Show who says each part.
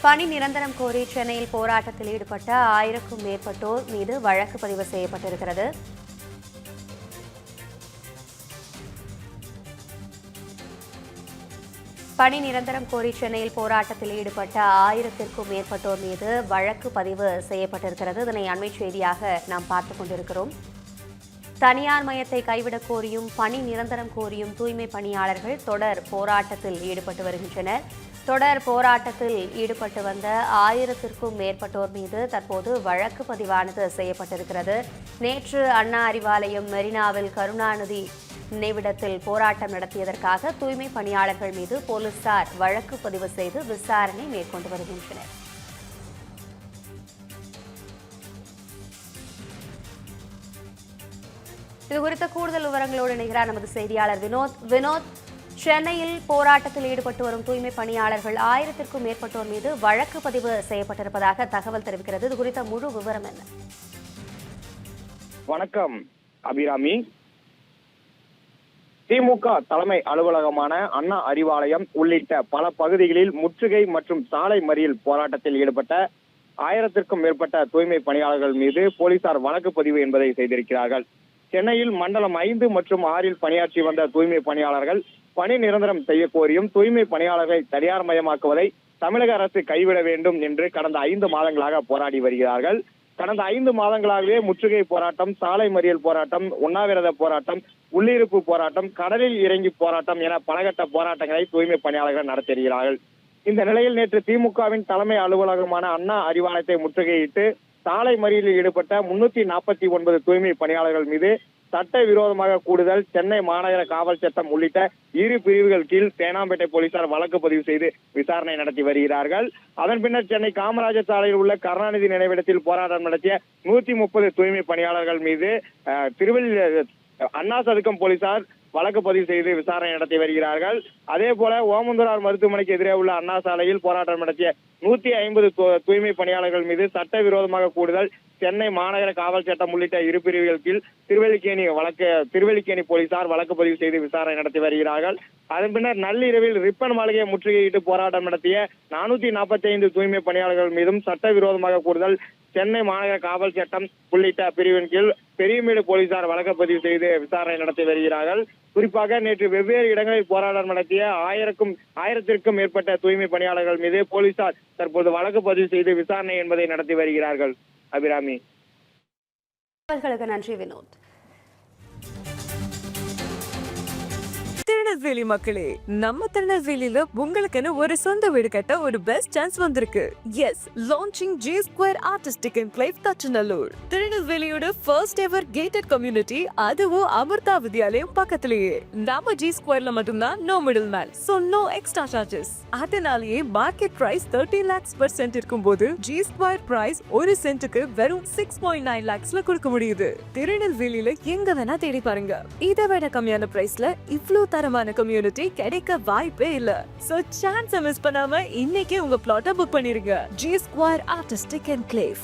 Speaker 1: பணி நிரந்தரம் கோரி சென்னையில் போராட்டத்தில் ஈடுபட்ட 1000க்கும் மேற்பட்டோர் மீது வழக்கு பதிவு செய்யப்பட்டிருக்கிறது. பணி நிரந்தரம் கோரி சென்னையில் போராட்டத்தில் ஈடுபட்ட 1000த்திற்கும் மேற்பட்டோர் மீது வழக்கு பதிவு செய்யப்பட்டிருக்கிறது. இதனை அண்மை செய்தியாக நாம் பார்த்துக் கொண்டிருக்கிறோம். தனியார் மயத்தை கைவிடக் கோரியும் பணி நிரந்தரம் கோரியும் தூய்மை பணியாளர்கள் தொடர் போராட்டத்தில் ஈடுபட்டு வருகின்றனர். தொடர் போராட்டத்தில் ஈடுபட்டு வந்த 1000த்திற்கும் மேற்பட்டோர் மீது தற்போது வழக்கு பதிவானது செய்யப்பட்டிருக்கிறது. நேற்று அண்ணா அறிவாலயம் மெரினாவில் கருணாநிதி நினைவிடத்தில் போராட்டம் நடத்தியதற்காக தூய்மை பணியாளர்கள் மீது போலீசார் வழக்கு பதிவு செய்து விசாரணை மேற்கொண்டு வருகின்றனர். இதுகுறித்த கூடுதல் விவரங்களோடு இணைகிறார் நமது செய்தியாளர் வினோத். சென்னையில் போராட்டத்தில் ஈடுபட்டு வரும் தூய்மை பணியாளர்கள் 1000த்திற்கும் மேற்பட்டோர் மீது வழக்கு பதிவு செய்யப்பட்டிருப்பதாக தகவல் தெரிவிக்கிறது. இது குறித்த முழு விவரம் என்ன?
Speaker 2: வணக்கம் அபிராமி. திமுக தலைமை அலுவலகமான அண்ணா அறிவாலயம் உள்ளிட்ட பல பகுதிகளில் முற்றுகை மற்றும் சாலை மறியல் போராட்டத்தில் ஈடுபட்ட 1000த்திற்கும் மேற்பட்ட தூய்மை பணியாளர்கள் மீது போலீசார் வழக்கு பதிவு என்பதை செய்திருக்கிறார்கள். சென்னையில் மண்டலம் 5 மற்றும் 6 பணியாற்றி வந்த தூய்மை பணியாளர்கள் பணி நிரந்தரம் செய்ய கோரியும் தூய்மை பணியாளர்களை தனியார் மயமாக்குவதை தமிழக அரசு கைவிட வேண்டும் என்று கடந்த 5 மாதங்களாக போராடி வருகிறார்கள். கடந்த 5 மாதங்களாகவே முற்றுகை போராட்டம், சாலை மறியல் போராட்டம், உண்ணாவிரத போராட்டம், உள்ளிருப்பு போராட்டம், கடலில் இறங்கி போராட்டம் என பலகட்ட போராட்டங்களை தூய்மை பணியாளர்கள் நடத்துகிறார்கள். இந்த நிலையில் நேற்று திமுகவின் தலைமை அலுவலகமான அண்ணா அறிவாலயத்தை முற்றுகையிட்டு சாலை மறியலில் ஈடுபட்ட 349 தூய்மை பணியாளர்கள் மீது சட்டவிரோதமாக கூடுதல், சென்னை மாநகர காவல் சட்டம் உள்ளிட்ட 2 பிரிவுகள் கீழ் தேனாம்பேட்டை போலீசார் வழக்கு பதிவு செய்து விசாரணை நடத்தி வருகிறார்கள். அதன் பின்னர் சென்னை காமராஜர் சாலையில் உள்ள கருணாநிதி நினைவிடத்தில் போராட்டம் நடத்திய 130 தூய்மை பணியாளர்கள் மீது அண்ணா சதுக்கம் போலீசார் வழக்கு பதிவு செய்து விசாரணை நடத்தி வருகிறார்கள். அதே போல ஓமந்தூரார் மருத்துவமனைக்கு எதிரே உள்ள அண்ணா சாலையில் போராட்டம் நடத்திய 150 தூய்மை பணியாளர்கள் மீது சட்டவிரோதமாக கூடுதல், சென்னை மாநகர காவல் சட்டம் உள்ளிட்ட 2 பிரிவுகள் கீழ் திருவல்லிக்கேணி போலீசார் வழக்கு பதிவு செய்து விசாரணை நடத்தி வருகிறார்கள். அதன் பின்னர் நள்ளிரவில் ரிப்பன் மாளிகையை முற்றுகையிட்டு போராட்டம் நடத்திய 445 தூய்மை பணியாளர்கள் மீதும் சட்டவிரோதமாக கூடுதல், சென்னை மாநகர காவல் சட்டம் உள்ளிட்ட பிரிவின் கீழ் பெரியமேடு போலீசார் வழக்கு பதிவு செய்து விசாரணை நடத்தி வருகிறார்கள். குறிப்பாக நேற்று வெவ்வேறு இடங்களில் போராட்டம் நடத்திய 1000த்திற்கும் மேற்பட்ட தூய்மை பணியாளர்கள் மீது போலீசார் தற்போது வழக்கு பதிவு செய்து விசாரணை என்பதை நடத்தி வருகிறார்கள். அபிராமி,
Speaker 1: நன்றி வினோத்.
Speaker 3: திருநெல்வேலி மக்களே, நம்ம திருநெல்வேலியில உங்களுக்குன்னு ஒரு சொந்த வீடு கட்ட ஒரு பெஸ்ட் சான்ஸ் வந்திருக்கு. Yes, launching G Square Artistic Enclave Thachanallur. திருநெல்வேலியோட ஃபர்ஸ்ட் எவர் கேட்டட் கம்யூனிட்டி, அதுவும் அமிர்தா வித்யாலயம் பக்கத்திலேயே. நம்ம G Squareல மட்டும்தான் no middle man, so no extra charges. அதனாலேயே market price 30 lakhs per cent இருக்கும்போது G Square பிரைஸ் ஒரு சென்ட்டுக்கு வெறும் 6.9 lakhsல கொடுக்க முடியுது. திருநெல்வேலியில எங்க வேணா தேடி பாருங்க, இதை விட கம்மியான பிரைஸ்ல இவ்ளோ தரமான கம்யூனிட்டி கிடைக்க வாய்ப்பே இல்ல. சோ சான்ஸ் மிஸ் பண்ணாம இன்னைக்கே உங்க பிளாட்டை புக் பண்ணிருங்க. G Square Artistic Enclave.